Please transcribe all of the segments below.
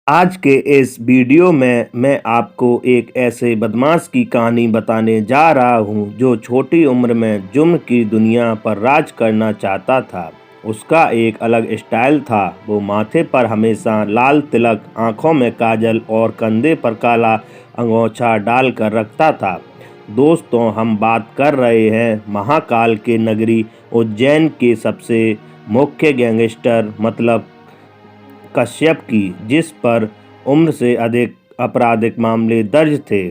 आज के इस वीडियो में मैं आपको एक ऐसे बदमाश की कहानी बताने जा रहा हूँ जो छोटी उम्र में जुर्म की दुनिया पर राज करना चाहता था। उसका एक अलग स्टाइल था। वो माथे पर हमेशा लाल तिलक, आंखों में काजल और कंधे पर काला अंगोछा डाल कर रखता था। दोस्तों, हम बात कर रहे हैं महाकाल के नगरी उज्जैन के सबसे मुख्य गैंगस्टर मतलब कश्यप की, जिस पर उम्र से अधिक आपराधिक मामले दर्ज थे।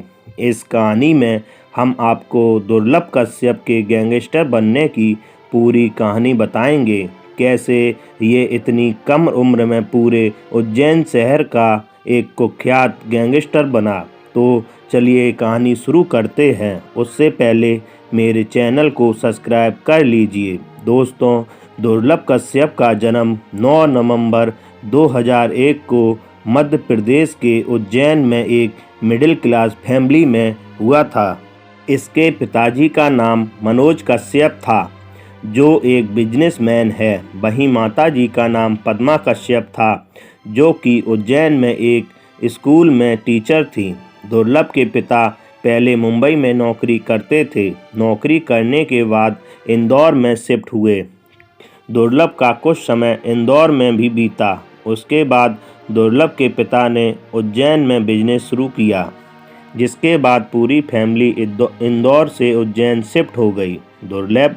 इस कहानी में हम आपको दुर्लभ कश्यप के गैंगस्टर बनने की पूरी कहानी बताएंगे। कैसे ये इतनी कम उम्र में पूरे उज्जैन शहर का एक कुख्यात गैंगस्टर बना। तो चलिए कहानी शुरू करते हैं। उससे पहले मेरे चैनल को सब्सक्राइब कर लीजिए। दोस्तों, दुर्लभ कश्यप का जन्म 9 नवंबर 2001 को मध्य प्रदेश के उज्जैन में एक मिडिल क्लास फैमिली में हुआ था। इसके पिताजी का नाम मनोज कश्यप था, जो एक बिजनेसमैन है। वहीं माताजी का नाम पद्मा कश्यप था, जो कि उज्जैन में एक स्कूल में टीचर थी। दुर्लभ के पिता पहले मुंबई में नौकरी करते थे। नौकरी करने के बाद इंदौर में शिफ्ट हुए। दुर्लभ का कुछ समय इंदौर में भी बीता। उसके बाद दुर्लभ के पिता ने उज्जैन में बिजनेस शुरू किया, जिसके बाद पूरी फैमिली इंदौर से उज्जैन शिफ्ट हो गई। दुर्लभ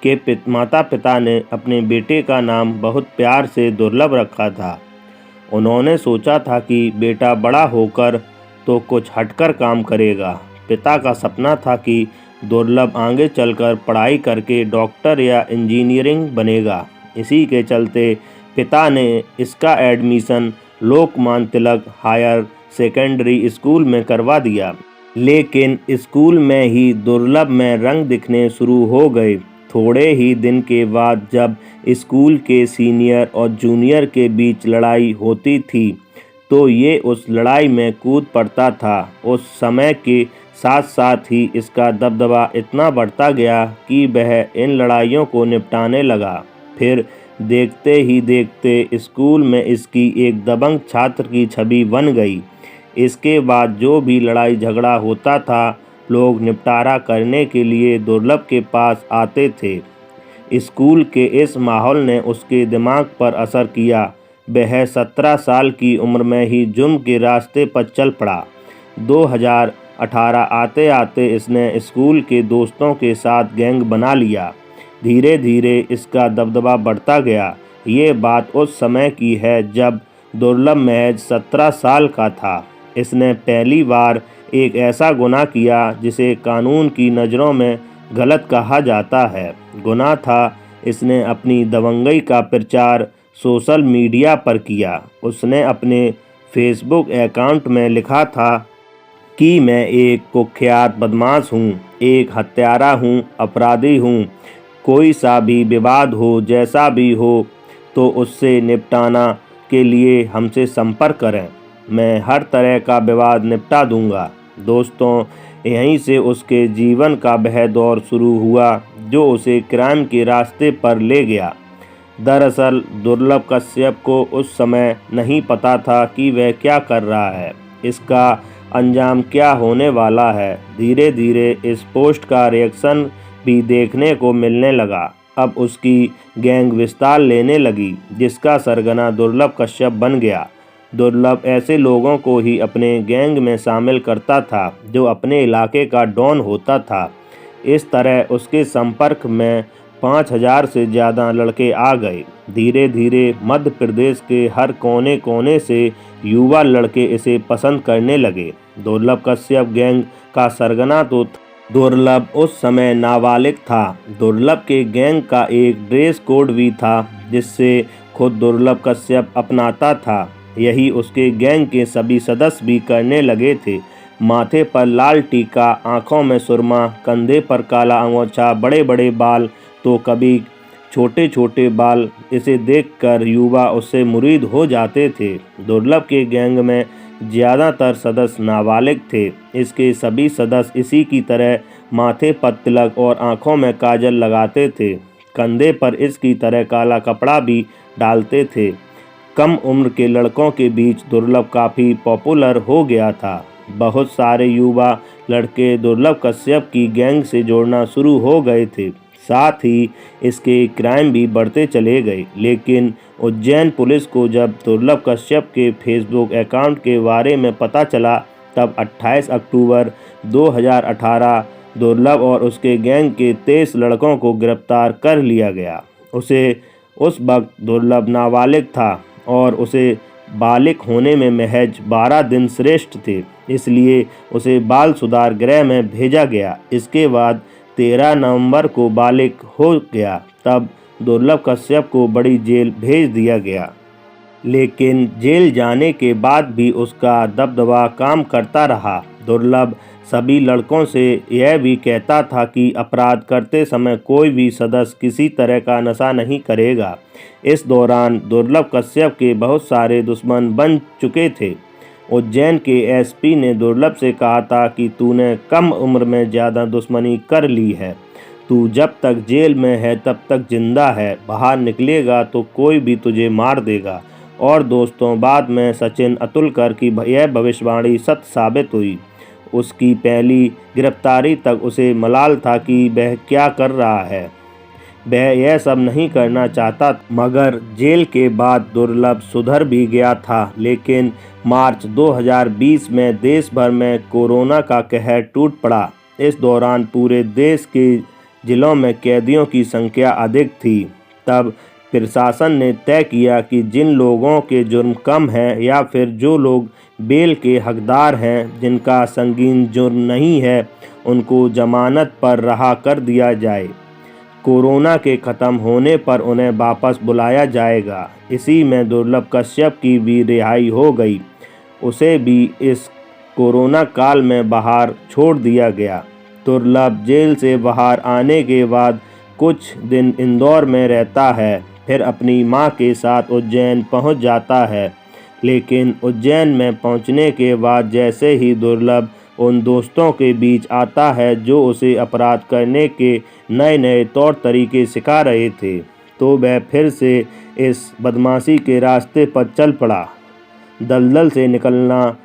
के माता पिता ने अपने बेटे का नाम बहुत प्यार से दुर्लभ रखा था। उन्होंने सोचा था कि बेटा बड़ा होकर तो कुछ हटकर काम करेगा। पिता का सपना था कि दुर्लभ आगे चलकर पढ़ाई करके डॉक्टर या इंजीनियरिंग बनेगा। इसी के चलते पिता ने इसका admission Lokmanya Tilak higher secondary school में करवा दिया। लेकिन स्कूल में ही दुर्लभ में रंग दिखने शुरू हो गए। थोड़े ही दिन के बाद जब स्कूल के सीनियर और जूनियर के बीच लड़ाई होती थी, तो ये उस लड़ाई में कूद पड़ता था। उस समय के साथ साथ ही इसका दबदबा इतना बढ़ता गया कि वह इन लड़ाइयों को निपटाने लगा। फिर देखते ही देखते स्कूल में इसकी एक दबंग छात्र की छवि बन गई। इसके बाद जो भी लड़ाई झगड़ा होता था, लोग निपटारा करने के लिए दुर्लभ के पास आते थे। स्कूल के इस माहौल ने उसके दिमाग पर असर किया। वह 17 साल की उम्र में ही जुर्म के रास्ते पर चल पड़ा। 2018 आते आते इसने स्कूल के दोस्तों के साथ गैंग बना लिया। धीरे धीरे इसका दबदबा बढ़ता गया। ये बात उस समय की है जब दुर्लभ महज 17 साल का था। इसने पहली बार एक ऐसा गुनाह किया जिसे कानून की नज़रों में गलत कहा जाता है। गुनाह था, इसने अपनी दबंगई का प्रचार सोशल मीडिया पर किया। उसने अपने फेसबुक अकाउंट में लिखा था कि मैं एक कुख्यात बदमाश हूँ, एक हत्यारा हूँ, अपराधी हूँ। कोई सा भी विवाद हो, जैसा भी हो, तो उससे निपटाना के लिए हमसे संपर्क करें। मैं हर तरह का विवाद निपटा दूंगा। दोस्तों, यहीं से उसके जीवन का वह दौर शुरू हुआ जो उसे क्राइम के रास्ते पर ले गया। दरअसल दुर्लभ कश्यप को उस समय नहीं पता था कि वह क्या कर रहा है, इसका अंजाम क्या होने वाला है। धीरे धीरे इस पोस्ट का रिएक्शन भी देखने को मिलने लगा। अब उसकी गैंग विस्तार लेने लगी, जिसका सरगना दुर्लभ कश्यप बन गया। दुर्लभ ऐसे लोगों को ही अपने गैंग में शामिल करता था जो अपने इलाके का डॉन होता था। इस तरह उसके संपर्क में 5000 से ज़्यादा लड़के आ गए। धीरे धीरे मध्य प्रदेश के हर कोने कोने से युवा लड़के इसे पसंद करने लगे। दुर्लभ कश्यप गैंग का सरगना तो दुर्लभ उस समय नाबालिग था। दुर्लभ के गैंग का एक ड्रेस कोड भी था, जिससे खुद दुर्लभ कश्यप अपनाता था। यही उसके गैंग के सभी सदस्य भी करने लगे थे। माथे पर लाल टीका, आंखों में सुरमा, कंधे पर काला अंगोछा, बड़े बड़े बाल तो कभी छोटे छोटे बाल। इसे देखकर युवा उससे मुरीद हो जाते थे। दुर्लभ के गैंग में ज़्यादातर सदस्य नाबालिग थे। इसके सभी सदस्य इसी की तरह माथे पर तिलक और आंखों में काजल लगाते थे। कंधे पर इसकी तरह काला कपड़ा भी डालते थे। कम उम्र के लड़कों के बीच दुर्लभ काफ़ी पॉपुलर हो गया था। बहुत सारे युवा लड़के दुर्लभ कश्यप की गैंग से जोड़ना शुरू हो गए थे। साथ ही इसके क्राइम भी बढ़ते चले गए। लेकिन उज्जैन पुलिस को जब दुर्लभ कश्यप के फेसबुक अकाउंट के बारे में पता चला, तब 28 अक्टूबर 2018 दुर्लभ और उसके गैंग के 23 लड़कों को गिरफ्तार कर लिया गया। उस वक्त दुर्लभ नाबालिग था और उसे बालिग होने में महज 12 दिन श्रेष्ठ थे, इसलिए उसे बाल सुधार गृह में भेजा गया। इसके बाद 13 नवंबर को बालिग हो गया, तब दुर्लभ कश्यप को बड़ी जेल भेज दिया गया। लेकिन जेल जाने के बाद भी उसका दबदबा काम करता रहा। दुर्लभ सभी लड़कों से यह भी कहता था कि अपराध करते समय कोई भी सदस्य किसी तरह का नशा नहीं करेगा। इस दौरान दुर्लभ कश्यप के बहुत सारे दुश्मन बन चुके थे। उज्जैन के एसपी ने दुर्लभ से कहा था कि तूने कम उम्र में ज़्यादा दुश्मनी कर ली है। तू जब तक जेल में है तब तक जिंदा है, बाहर निकलेगा तो कोई भी तुझे मार देगा। और दोस्तों, बाद में सचिन अतुलकर की यह भविष्यवाणी सत्य साबित हुई। उसकी पहली गिरफ्तारी तक उसे मलाल था कि वह क्या कर रहा है। वह यह सब नहीं करना चाहता, मगर जेल के बाद दुर्लभ सुधर भी गया था। लेकिन मार्च 2020 में देश भर में कोरोना का कहर टूट पड़ा। इस दौरान पूरे देश के जिलों में कैदियों की संख्या अधिक थी। तब प्रशासन ने तय किया कि जिन लोगों के जुर्म कम हैं या फिर जो लोग बेल के हकदार हैं, जिनका संगीन जुर्म नहीं है, उनको जमानत पर रहा कर दिया जाए। कोरोना के ख़त्म होने पर उन्हें वापस बुलाया जाएगा। इसी में दुर्लभ कश्यप की भी रिहाई हो गई। उसे भी इस कोरोना काल में बाहर छोड़ दिया गया। दुर्लभ जेल से बाहर आने के बाद कुछ दिन इंदौर में रहता है, फिर अपनी मां के साथ उज्जैन पहुंच जाता है। लेकिन उज्जैन में पहुंचने के बाद जैसे ही दुर्लभ उन दोस्तों के बीच आता है जो उसे अपराध करने के नए नए तौर तरीके सिखा रहे थे, तो वह फिर से इस बदमाशी के रास्ते पर चल पड़ा। दलदल से निकलना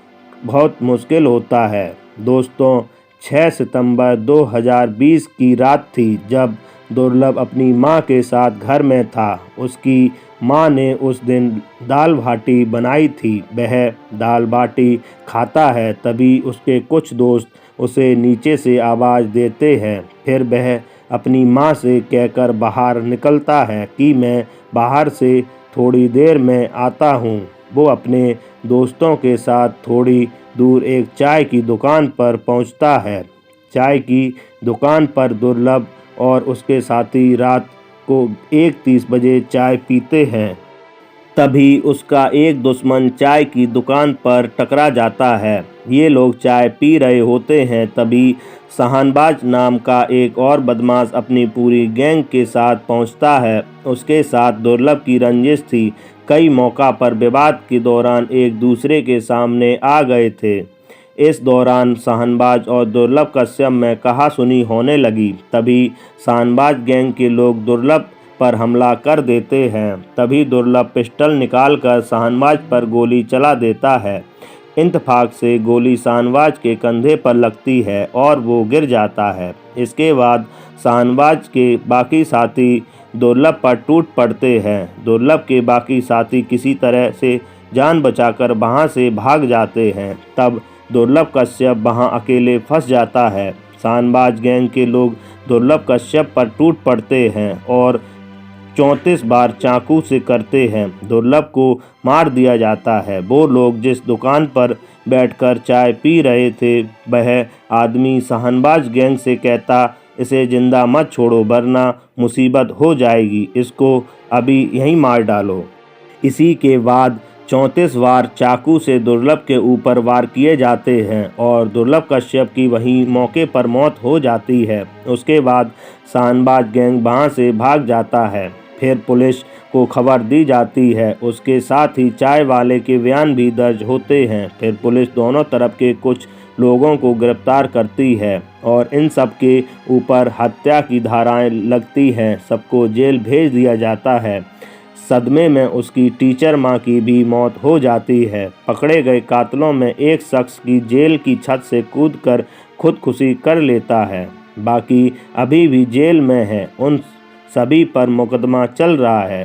बहुत मुश्किल होता है। दोस्तों, 6 सितंबर 2020 की रात थी जब दुर्लभ अपनी मां के साथ घर में था। उसकी मां ने उस दिन दाल बाटी बनाई थी। वह दाल बाटी खाता है, तभी उसके कुछ दोस्त उसे नीचे से आवाज़ देते हैं। फिर वह अपनी मां से कहकर बाहर निकलता है कि मैं बाहर से थोड़ी देर में आता हूं। वो अपने दोस्तों के साथ थोड़ी दूर एक चाय की दुकान पर पहुंचता है। चाय की दुकान पर दुर्लभ और उसके साथी रात को 1:30 बजे चाय पीते हैं। तभी उसका एक दुश्मन चाय की दुकान पर टकरा जाता है। ये लोग चाय पी रहे होते हैं, तभी शाहनवाज नाम का एक और बदमाश अपनी पूरी गैंग के साथ पहुंचता है। उसके साथ दुर्लभ की रंजिश थी। कई मौका पर विवाद के दौरान एक दूसरे के सामने आ गए थे। इस दौरान शाहनवाज और दुर्लभ कश्यप में कहासुनी होने लगी। तभी शाहनवाज गैंग के लोग दुर्लभ पर हमला कर देते हैं। तभी दुर्लभ पिस्टल निकालकर शाहनवाज पर गोली चला देता है। इत्तेफाक से गोली शाहनवाज के कंधे पर लगती है और वो गिर जाता है। इसके बाद शाहनवाज के बाकी साथी दुर्लभ पर टूट पड़ते हैं। दुर्लभ के बाकी साथी किसी तरह से जान बचाकर वहां से भाग जाते हैं। तब दुर्लभ कश्यप वहां अकेले फंस जाता है। शाहनवाज गैंग के लोग दुर्लभ कश्यप पर टूट पड़ते हैं और 34 बार चाकू से करते हैं। दुर्लभ को मार दिया जाता है। वो लोग जिस दुकान पर बैठकर चाय पी रहे थे, वह आदमी शाहनवाज गैंग से कहता, इसे जिंदा मत छोड़ो वरना मुसीबत हो जाएगी, इसको अभी यहीं मार डालो। इसी के बाद 34 बार चाकू से दुर्लभ के ऊपर वार किए जाते हैं और दुर्लभ कश्यप की वहीं मौके पर मौत हो जाती है। उसके बाद शाहनवाज गैंग वहां से भाग जाता है। फिर पुलिस को खबर दी जाती है। उसके साथ ही चाय वाले के बयान भी दर्ज होते हैं। फिर पुलिस दोनों तरफ के कुछ लोगों को गिरफ्तार करती है और इन सब के ऊपर हत्या की धाराएं लगती हैं। सबको जेल भेज दिया जाता है। सदमे में उसकी टीचर माँ की भी मौत हो जाती है। पकड़े गए कातिलों में एक शख्स की जेल की छत से कूदकर खुदकुशी कर लेता है, बाकी अभी भी जेल में है। उन सभी पर मुकदमा चल रहा है।